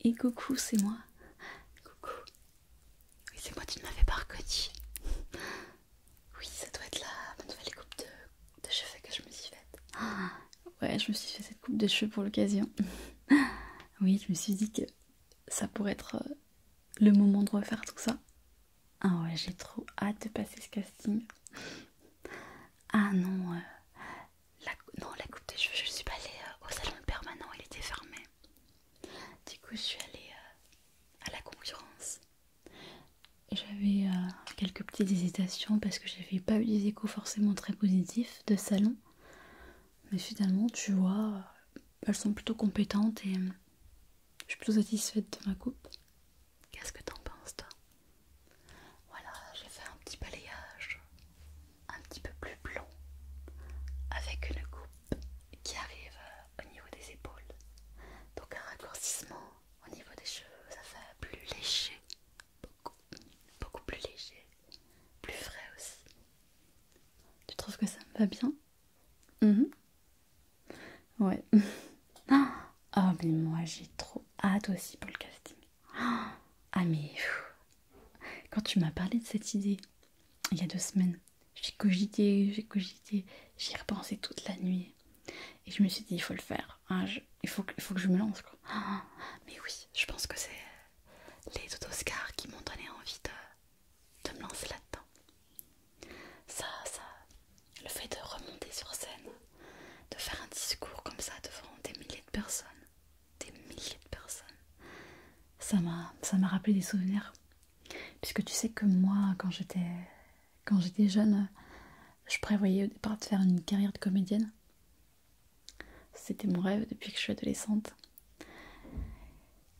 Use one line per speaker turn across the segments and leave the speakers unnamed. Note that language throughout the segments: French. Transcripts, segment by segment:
Et coucou, c'est moi. Coucou. Oui, c'est moi, tu ne m'avais pas reconnu. Oui, ça doit être ma nouvelle coupe de cheveux que je me suis faite. Ouais, je me suis fait cette coupe de cheveux pour l'occasion. Oui, je me suis dit que ça pourrait être le moment de refaire tout ça. Ah ouais, j'ai trop hâte de passer ce casting. Ah non, la coupe de cheveux, je suis pas allée au salon permanent, il était fermé. Du coup, je suis allée à la concurrence. J'avais quelques petites hésitations parce que j'avais pas eu des échos forcément très positifs de salon. Mais finalement, tu vois, elles sont plutôt compétentes et je suis plutôt satisfaite de ma coupe. Qu'est-ce que t'en penses, toi? Voilà, j'ai fait un petit balayage un petit peu plus blond avec une coupe qui arrive au niveau des épaules. Donc un raccourcissement au niveau des cheveux, ça fait plus léger, beaucoup plus léger, plus frais aussi. Tu trouves que ça me va bien? Ouais. Ah mais moi j'ai trop hâte aussi pour le casting. Ah mais quand tu m'as parlé de cette idée il y a 2 semaines, j'ai cogité, j'y ai repensé toute la nuit. Et je me suis dit il faut le faire. Hein, il faut que je me lance quoi. Mais oui, je pense que c'est les deux Oscars qui m'ont donné envie de me lancer là-dedans. Ça, le fait de remonter sur scène, de faire un discours comme ça devant des milliers de personnes, ça m'a rappelé des souvenirs. Puisque tu sais que moi, quand j'étais jeune, je prévoyais au départ de faire une carrière de comédienne. C'était mon rêve depuis que je suis adolescente.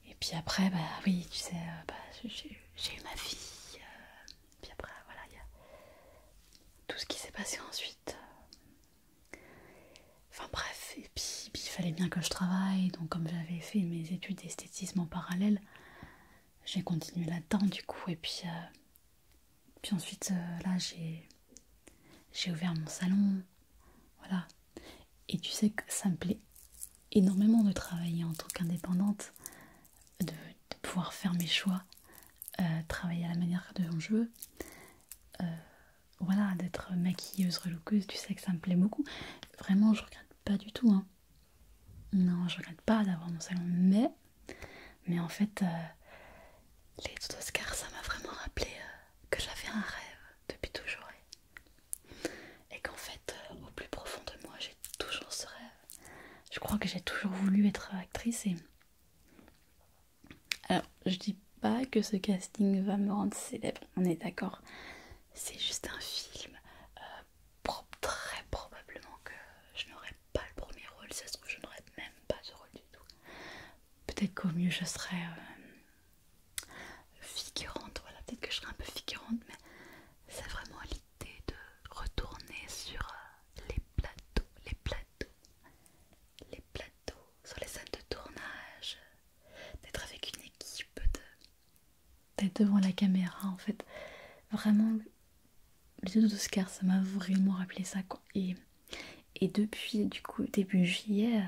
Et puis après, bah oui, tu sais, j'ai eu ma fille. Puis après, voilà, il y a tout ce qui s'est passé ensuite. Enfin bref, et puis il fallait bien que je travaille. Donc comme j'avais fait mes études d'esthétisme en parallèle, j'ai continué là-dedans du coup. Et puis ensuite, là, j'ai ouvert mon salon. Voilà. Et tu sais que ça me plaît énormément de travailler en tant qu'indépendante, de pouvoir faire mes choix, travailler à la manière dont je veux. Voilà, d'être maquilleuse, relookeuse, tu sais que ça me plaît beaucoup. Vraiment, je regrette pas du tout. Hein. Non, je regrette pas d'avoir mon salon. Mais en fait, les tout Oscars, ça m'a vraiment rappelé que j'avais un rêve depuis toujours. Et qu'en fait, au plus profond de moi, j'ai toujours ce rêve. Je crois que j'ai toujours voulu être actrice et alors, je dis pas que ce casting va me rendre célèbre, on est d'accord. C'est juste un film. Très probablement que je n'aurai pas le premier rôle. Si ça se trouve, je n'aurai même pas ce rôle du tout. Peut-être qu'au mieux, je serai figurante. Voilà, peut-être que je serai un peu figurante, mais c'est vraiment l'idée de retourner sur les plateaux, sur les scènes de tournage, d'être avec une équipe, d'être devant la caméra en fait. Vraiment, les deux Oscars, ça m'a vraiment rappelé ça quoi. Et depuis du coup début juillet,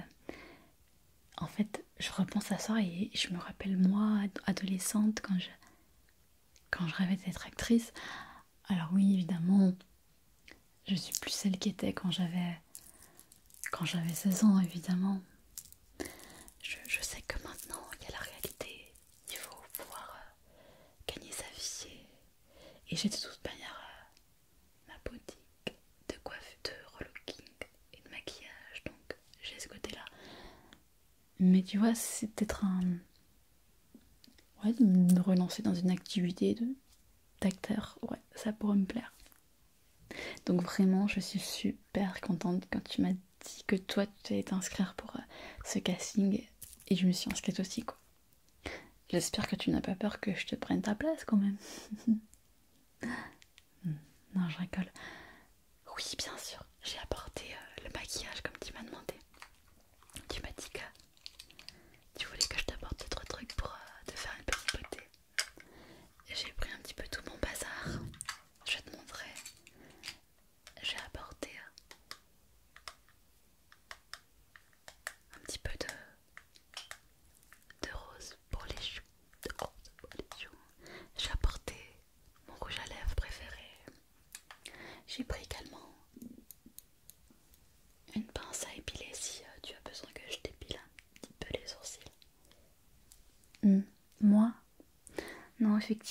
en fait, je repense à ça et je me rappelle moi, adolescente, quand je rêvais d'être actrice. Alors oui, évidemment, je suis plus celle qui était quand j'avais 16 ans, évidemment. Je sais que maintenant, il y a la réalité. Il faut pouvoir gagner sa vie. Et j'ai de toute manière ma boutique de coiffure, de relooking et de maquillage. Donc j'ai ce côté-là. Mais tu vois, c'est peut-être ouais, de me relancer dans une activité d'acteur. Ouais, ça pourrait me plaire. Donc vraiment, je suis super contente quand tu m'as dit que toi, tu allais t'inscrire pour ce casting. Et je me suis inscrite aussi, quoi. J'espère que tu n'as pas peur que je te prenne ta place, quand même. Non, je rigole. Oui, bien sûr, j'ai apporté le maquillage comme tu m'as demandé. Tu m'as dit que tu voulais que je t'apporte d'autres trucs pour te faire une petite beauté. J'ai pris un petit peu tout mon bazar. Je vais te montrer. J'ai apporté un petit peu de rose pour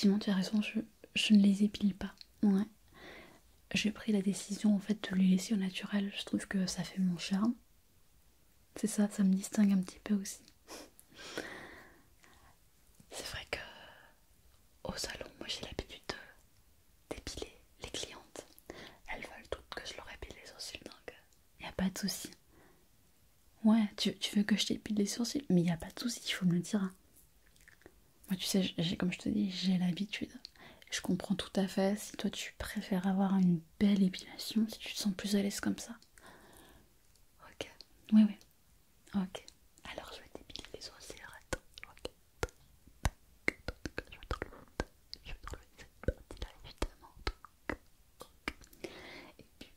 effectivement, tu as raison, je ne les épile pas. Ouais. J'ai pris la décision en fait de les laisser au naturel. Je trouve que ça fait mon charme. C'est ça, ça me distingue un petit peu aussi. C'est vrai que au salon, moi j'ai l'habitude d'épiler les clientes. Elles veulent toutes que je leur épile les sourcils, donc y a pas de souci. Ouais, tu veux que je t'épile les sourcils? Mais y a pas de souci, il faut me le dire. Hein. Moi, tu sais, comme je te dis, j'ai l'habitude. Je comprends tout à fait si toi tu préfères avoir une belle épilation, si tu te sens plus à l'aise comme ça. Ok, oui, oui. Ok. Alors je vais t'épiler les sourcils, arrête. Ok. Je vais t'enlever cette partie-là, évidemment. Ok. Et puis,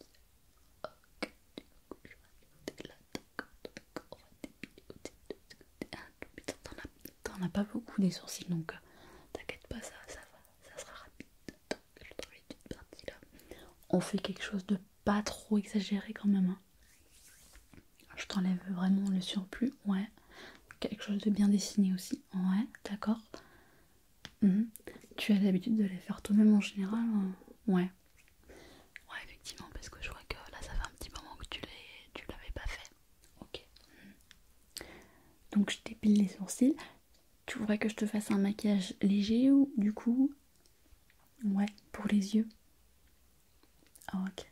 ok. Du coup, je vais là, d'accord. Donc, on va t'épiler au-dessus de ce côté. Ah, mais t'en as pas beaucoup des sourcils, donc t'inquiète pas, ça va, ça sera rapide. Donc, je vais t'enlever une petite partie là. On fait quelque chose de pas trop exagéré quand même. Hein. Je t'enlève vraiment le surplus, ouais. Quelque chose de bien dessiné aussi, ouais, d'accord. Tu as l'habitude de les faire toi-même en général, hein. Ouais. Ouais, effectivement, parce que je vois que là, ça fait un petit moment que tu l'avais pas fait. Ok. Donc, je t'épile les sourcils. Tu voudrais que je te fasse un maquillage léger ou du coup... Ouais, pour les yeux. Ok.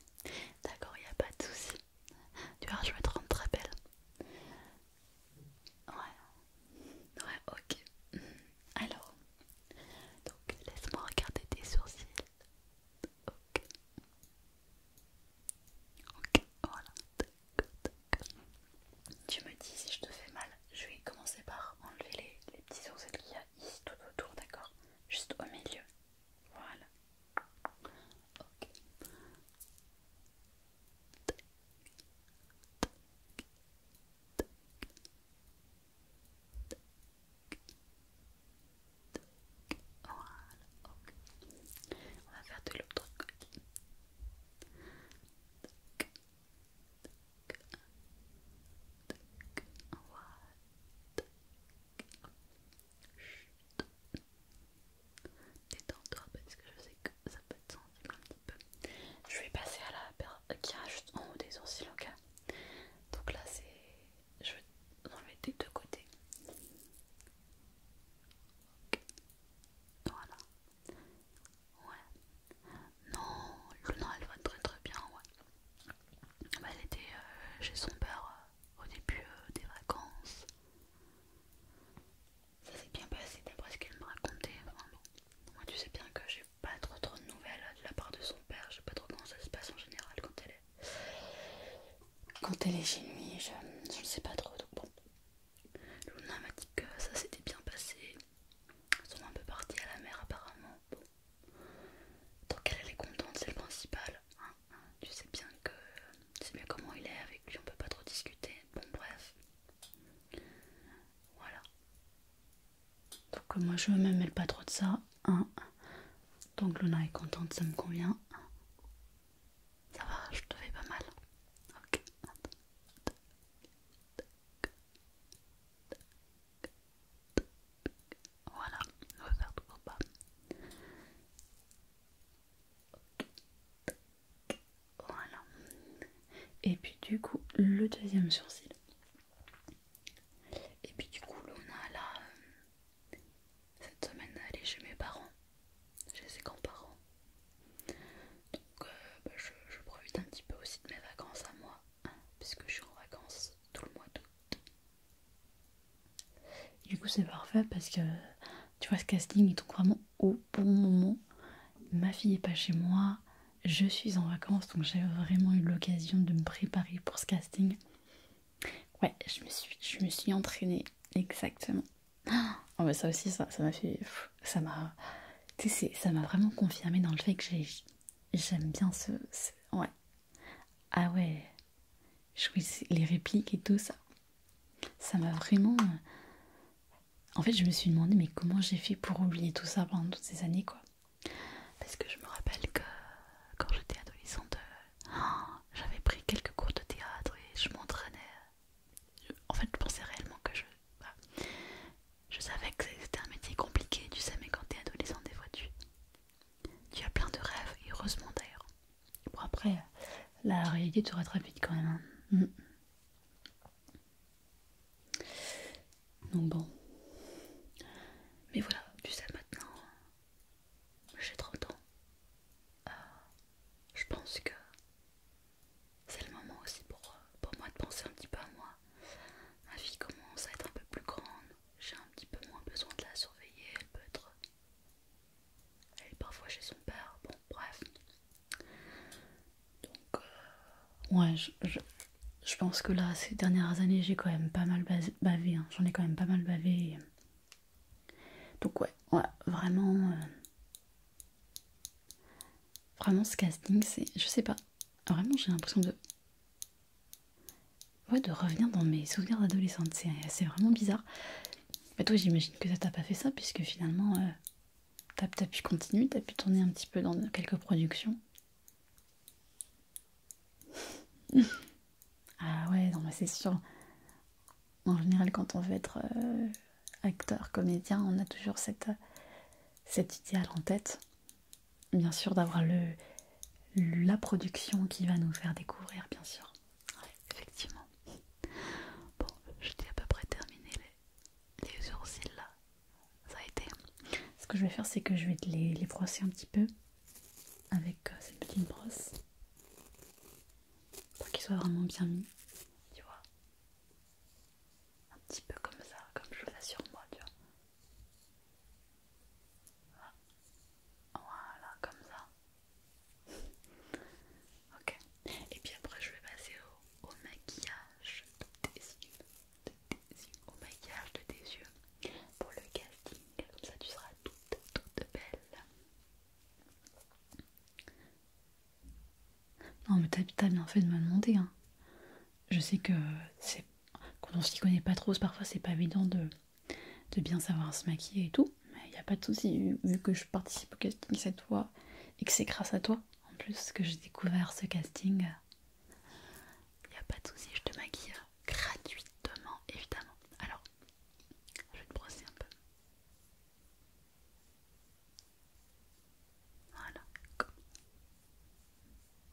D'accord, il n'y a pas de souci. Tu vois, je vais te rendre très belle. Ouais, ouais, ok. Alors, donc laisse-moi regarder tes sourcils. Ok, ok, voilà. Tu me dis si je te fais mal. Je vais commencer par enlever les petits sourcils qu'il y a ici tout autour, d'accord? Juste au milieu. Voilà. Ok. Voilà. Ok. On va faire de l'autre côté. Voilà. Détends-toi parce que je sais que ça peut être sensible un petit peu. Je vais passer à la paire qui a juste en haut des sourcils, ok? Donc là c'est... Je vais enlever des deux côtés. Ok. Voilà. Ouais. Non, Luna elle va très très bien, ouais. Bah, elle était chez son père au début des vacances. Ça s'est bien passé d'après ce qu'elle me racontait. Enfin, bon. Moi tu sais bien que j'ai pas trop de nouvelles de la part de son père. Je sais pas trop comment ça se passe en général quand elle est chez lui. Je ne sais pas trop. Donc bon. Luna m'a dit que ça s'était bien passé. Ils sont un peu partis à la mer apparemment. Bon. Tant qu'elle est contente, c'est le principal. Hein. Tu sais bien que tu sais bien comment il est avec lui, on peut pas trop discuter. Bon bref. Voilà. Donc moi je me mêle pas trop de ça. Hein. Donc Luna est contente, ça me convient. Ça va, je te fais pas mal. Ok. Voilà, on va faire tout en bas. Voilà. Et puis du coup, le deuxième sourcil. Et puis du coup, Luna, là, cette semaine, elle est chez mes parents, chez ses grands-parents. Donc, bah, je profite un petit peu aussi de mes vacances à moi, hein, puisque je suis en vacances tout le mois d'août. Du coup, c'est parfait parce que, tu vois, ce casting est donc vraiment au bon moment. Ma fille est pas chez moi, je suis en vacances, donc j'ai vraiment eu l'occasion de me préparer pour ce casting. Ouais, je me suis entraînée, exactement. Oh bah ça aussi, ça m'a fait... Ça m'a... Tu sais, ça m'a vraiment confirmé dans le fait que j'aime bien ouais. Ah ouais, les répliques et tout ça. Ça m'a vraiment... En fait, je me suis demandé, mais comment j'ai fait pour oublier tout ça pendant toutes ces années, quoi. Parce que je me rappelle que quand j'étais adolescente, j'avais pris quelques cours de théâtre et je m'entraînais. En fait, je pensais réellement que je savais que c'était un métier compliqué, tu sais, mais quand t'es adolescent, des fois, tu réalité te rattrape vite quand même. Hein. Mm. Donc bon. Mais voilà, tu sais maintenant, j'ai 30 ans. Je pense que c'est le moment aussi pour moi de penser un petit peu à moi. Ma fille commence à être un peu plus grande. J'ai un petit peu moins besoin de la surveiller. Elle peut être... Elle est parfois chez son père. Bon, bref. Donc, ouais, je pense que là, ces dernières années, j'ai quand même pas mal bavé. Hein. J'en ai quand même pas mal bavé. Donc ouais, vraiment... Vraiment, ce casting, c'est... Je sais pas. Vraiment, j'ai l'impression de... Ouais, de revenir dans mes souvenirs d'adolescente. C'est vraiment bizarre. Mais toi, j'imagine que ça t'a pas fait ça, puisque finalement, t'as pu continuer, t'as pu tourner un petit peu dans quelques productions. Ah ouais, non, mais c'est sûr. En général, quand on veut être acteur, comédien, on a toujours cet idéal en tête. Bien sûr, d'avoir la production qui va nous faire découvrir, bien sûr. Ouais, effectivement. Bon, je t'ai à peu près terminé les sourcils là. Ça a été. Ce que je vais faire, c'est que je vais les brosser un petit peu avec cette petite brosse pour qu'ils soient vraiment bien mis, tu vois. Un petit peu comme ça, comme je fais sur moi, tu vois. Voilà, comme ça. Ok. Et puis après, je vais passer au maquillage de tes yeux. Au maquillage de tes yeux pour le casting. Comme ça, tu seras toute belle. Non, mais t'as bien fait de me demander. Hein. Je sais que c'est quand on s'y connaît pas trop, parfois c'est pas évident de bien savoir se maquiller et tout. Mais il n'y a pas de souci, vu que je participe au casting cette fois et que c'est grâce à toi, en plus, que j'ai découvert ce casting. Il n'y a pas de souci, je te maquille gratuitement, évidemment. Alors, je vais te brosser un peu. Voilà,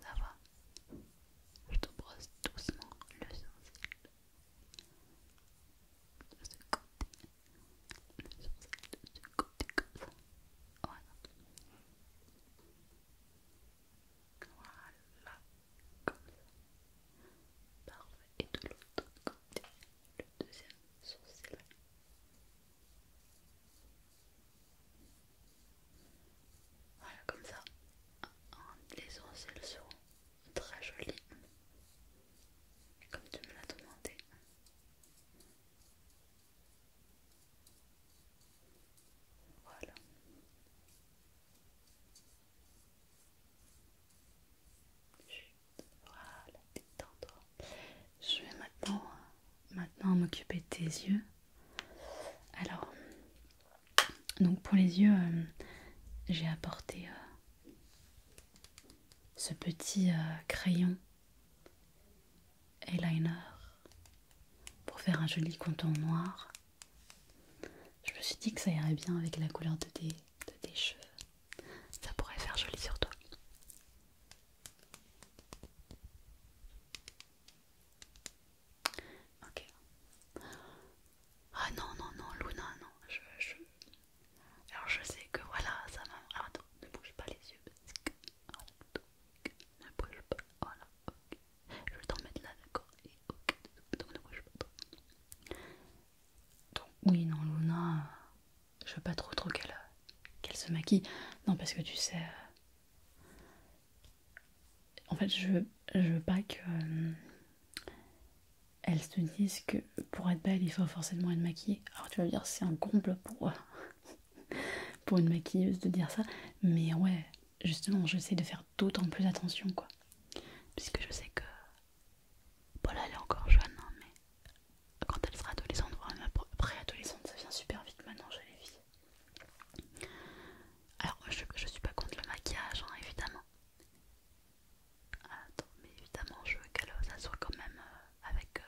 ça va. Je te brosse doucement le sourcil. De ce côté, le sourcil de ce côté, comme ça. Voilà. Voilà, comme ça. Parfait. Et de l'autre côté, le deuxième sourcil. Voilà, comme ça. Les sourcils seront très jolis, comme tu me l'as demandé. Voilà. Voilà, détends-toi. Je vais maintenant m'occuper de tes yeux. Alors, donc pour les yeux, j'ai apporté ce petit crayon eyeliner pour faire un joli contour noir. Je me suis dit que ça irait bien avec la couleur de tes cheveux. Ça pourrait faire joli sur toi. Ok. Ah non, non, non, Luna, non. Alors je sais que voilà, ça m'a... Alors attends, ne bouge pas les yeux. Ne bouge pas, voilà, ok. Je vais t'en mettre là, d'accord. Et ok, donc ne bouge pas trop. Donc oui, non, Luna, je veux pas trop qu'elle se maquille. Non, parce que tu sais... En fait, je veux pas que... elles se disent que pour être belle, il faut forcément être maquillée. Alors tu vas me dire, c'est un comble pour une maquilleuse de dire ça. Mais ouais, justement, j'essaie de faire d'autant plus attention, quoi. Puisque je sais que... Bon là, elle est encore jeune, hein, mais quand elle sera adolescente, voire même pré-adolescente, ça vient super vite maintenant chez les filles. Alors moi, je suis pas contre le maquillage, hein, évidemment. Attends, mais évidemment, je veux qu'elle s'assoie quand même avec...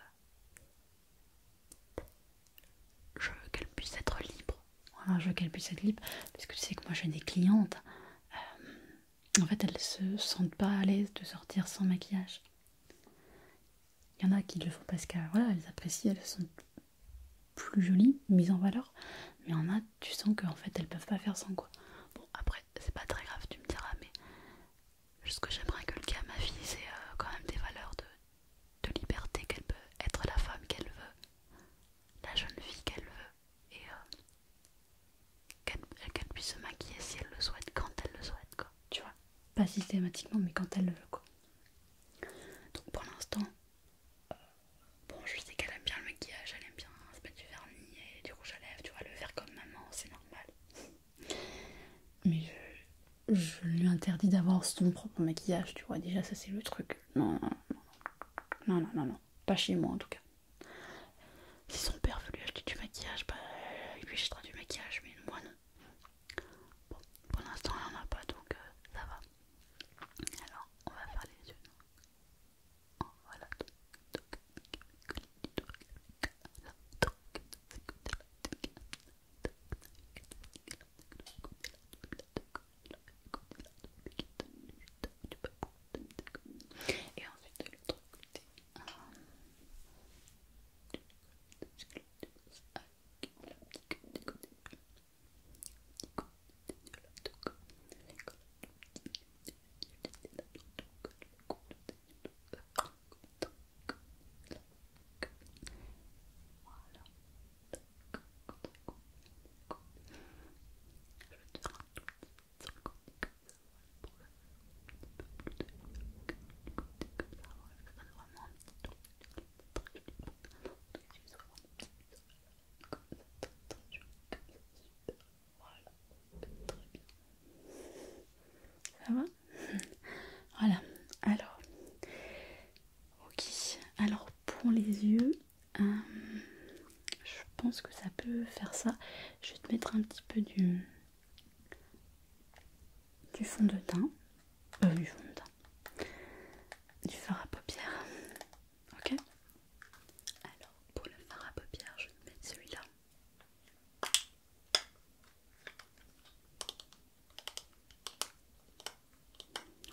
je veux qu'elle puisse être libre. Voilà, je veux qu'elle puisse être libre. Parce que tu sais que moi j'ai des clientes. En fait, elles se sentent pas à l'aise de sortir sans maquillage. Il y en a qui le font parce qu'elles voilà, elles apprécient, elles sont plus jolies, mises en valeur. Mais il y en a, tu sens qu'en fait elles peuvent pas faire sans quoi. Bon après c'est pas très grave, tu me diras, mais ce que j'aimerais inculquer à ma fille c'est quand même des valeurs de liberté, qu'elle peut être la femme qu'elle veut, la jeune fille qu'elle veut, et qu'elle puisse se maquiller si elle le souhaite, quand elle le souhaite quoi, tu vois. Pas systématiquement mais quand elle le veut quoi. Donc pour l'instant, bon je sais qu'elle aime bien le maquillage, elle aime bien se mettre du vernis et du rouge à lèvres, tu vois, le faire comme maman, c'est normal. Mais je lui interdis d'avoir son propre maquillage, tu vois, déjà ça c'est le truc. Non, non, pas chez moi en tout cas. Si son père veut lui acheter du maquillage, bah il lui achètera du maquillage, mais moi non. Bon, pour l'instant elle en a pas donc ça va. Alors on va faire les yeux. Oh, voilà. Et ensuite de l'autre côté. Ça va? Voilà. Alors, ok. Alors pour les yeux, je pense que ça peut faire ça. Je vais te mettre un petit peu du fond de teint. Du fond de teint. Du fard à paupières. Ok? Alors pour le fard à paupières, je vais te mettre celui-là.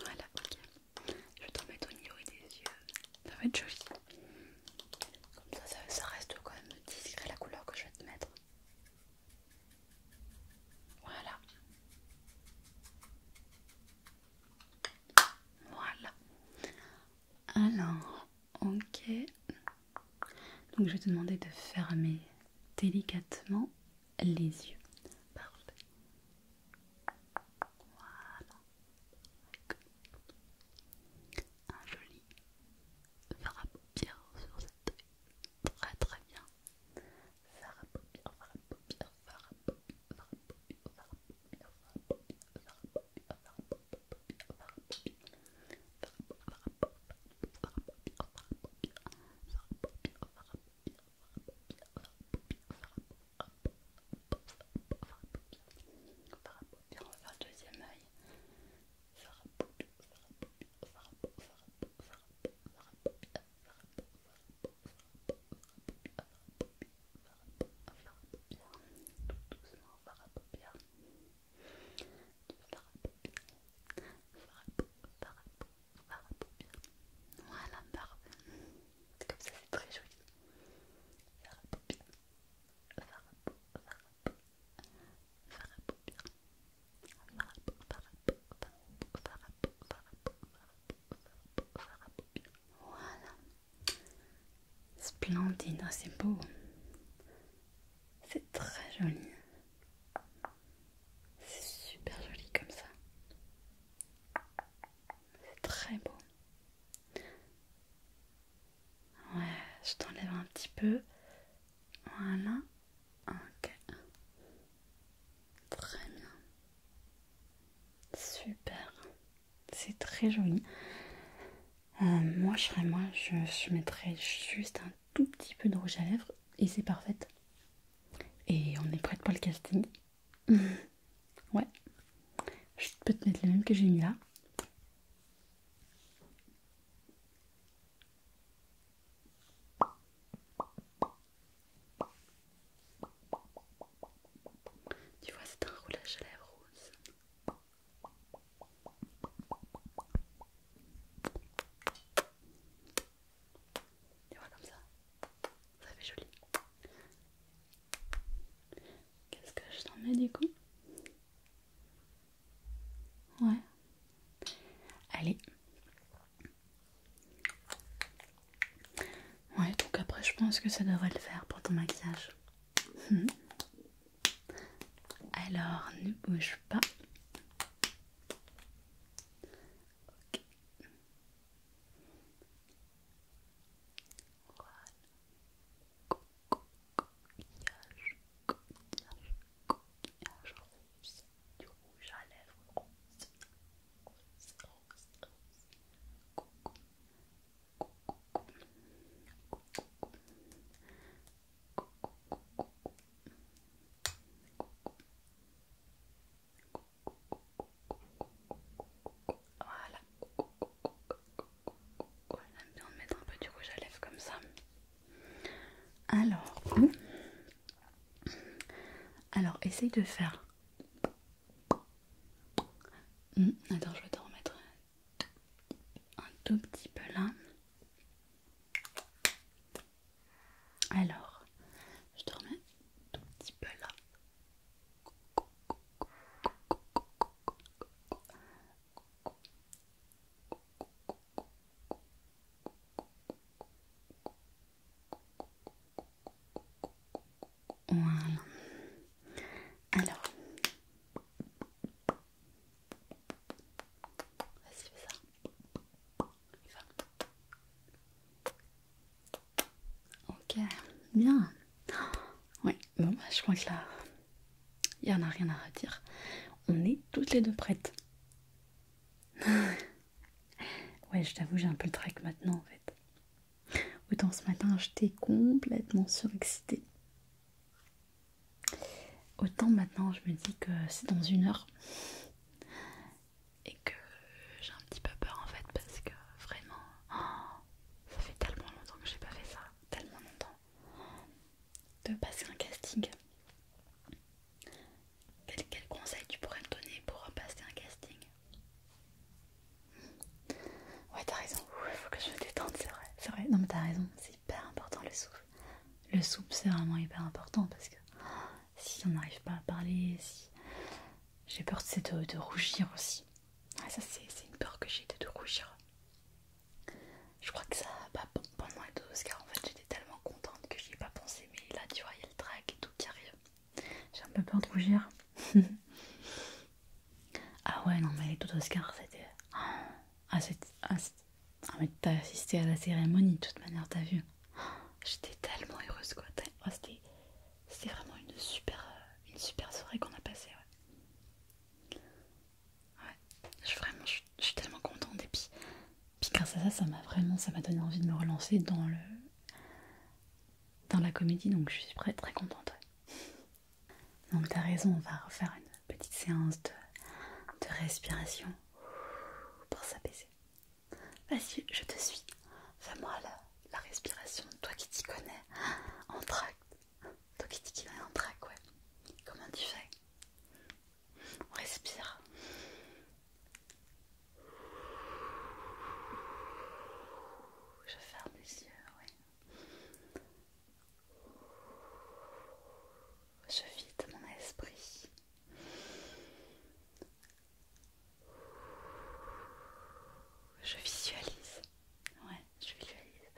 Voilà, ok. Je vais t'en mettre au niveau des yeux. Ça va être joli. Comme ça reste quand même discret la couleur que je vais te mettre. Voilà. Voilà. Alors, ok. Donc je vais te demander de fermer délicatement les yeux. Parfait. Voilà. Un joli fard à paupières sur cette œil. Très très bien. Fard à paupières, fard à paupières, fard à paupières, fard à paupières, fard à paupières, fard à paupières, fard à paupières, fard à paupières, fard à paupières. On va faire le deuxième œil. Voilà, parfait. Comme ça, c'est très joli. Voilà. Splendide, c'est beau. C'est très joli. C'est super joli comme ça. C'est très beau. Ouais, je t'enlève un petit peu. Voilà. Ok. Très bien. Super. C'est très joli. Moi, je mettrais juste un tout petit peu de rouge à lèvres et c'est parfait. Et on est prête pour le casting. Ouais. Je peux te mettre le même que j'ai mis là. Tu vois, c'est un roulage à lèvres rose. pense que ça devrait le faire pour ton maquillage. Mhm. Alors, ne bouge pas. Ok. Voilà. Coquillage, coquillage, coquillage rose, du rouge à lèvres rose, rose, rose, rose. Coucou, voilà. J'aime bien mettre un peu du rouge à lèvres comme ça. Alors, essaye de faire. Attends, je vais t'en remettre un tout petit peu là. Alors, je te remets un tout petit peu là. Voilà. Alors, vas-y, fais ça. Va. Ok, bien. Ouais, bon, bah, je crois que là, il n'y en a rien à redire. On est toutes les deux prêtes. Ouais, je t'avoue, j'ai un peu le trac maintenant en fait. Autant ce matin, j'étais complètement surexcitée. Autant maintenant, je me dis que c'est dans 1 heure. Et que j'ai un petit peu peur en fait, parce que vraiment, ça fait tellement longtemps que j'ai pas fait ça. Tellement longtemps. De passer un casting. Quel conseil tu pourrais me donner pour passer un casting? Ouais, t'as raison. Il faut que je me détende, c'est vrai. C'est vrai. Non, mais t'as raison. C'est hyper important le souffle. Le souffle, c'est vraiment hyper important parce que si on n'arrive pas à parler, si j'ai peur de rougir aussi. Ouais, ça, c'est une peur que j'ai de rougir. Je crois que ça, bah, pendant les 2 Oscars, en fait, j'étais tellement contente que j'y ai pas pensé. Mais là, tu vois, il y a le trac et tout qui arrive. J'ai un peu peur de rougir. Ah ouais, non, mais les 2 Oscars, c'était. Ah, mais t'as assisté à la cérémonie, de toute manière, t'as vu. J'étais tellement heureuse, quoi. C'était vraiment une super soirée qu'on a passée, ouais. Je suis tellement contente. Et puis grâce à ça, ça m'a donné envie de me relancer dans la comédie, donc je suis très contente, ouais. Donc t'as raison, on va refaire une petite séance de respiration pour s'apaiser. Vas-y, je te suis. Fais-moi la respiration, toi qui t'y connais en trac. Toi qui t'y connais en trac, ouais. Comment tu fais? On respire. Je ferme les yeux, oui. Je vide mon esprit. Je visualise. Ouais, je visualise.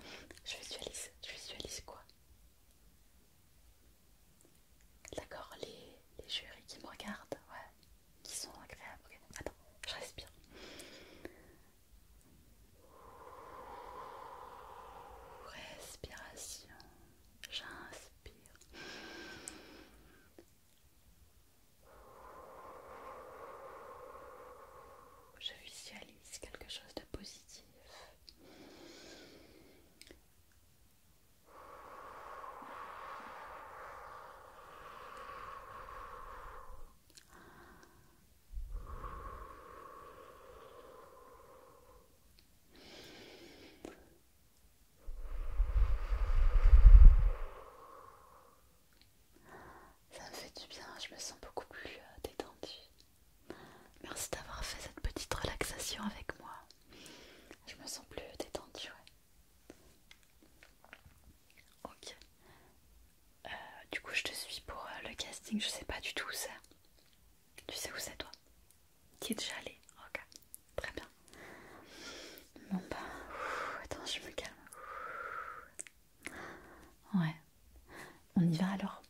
On y va alors?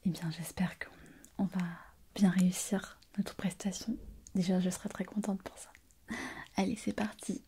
Eh bien, j'espère qu'on va bien réussir notre prestation. Déjà, je serai très contente pour ça. Allez, c'est parti.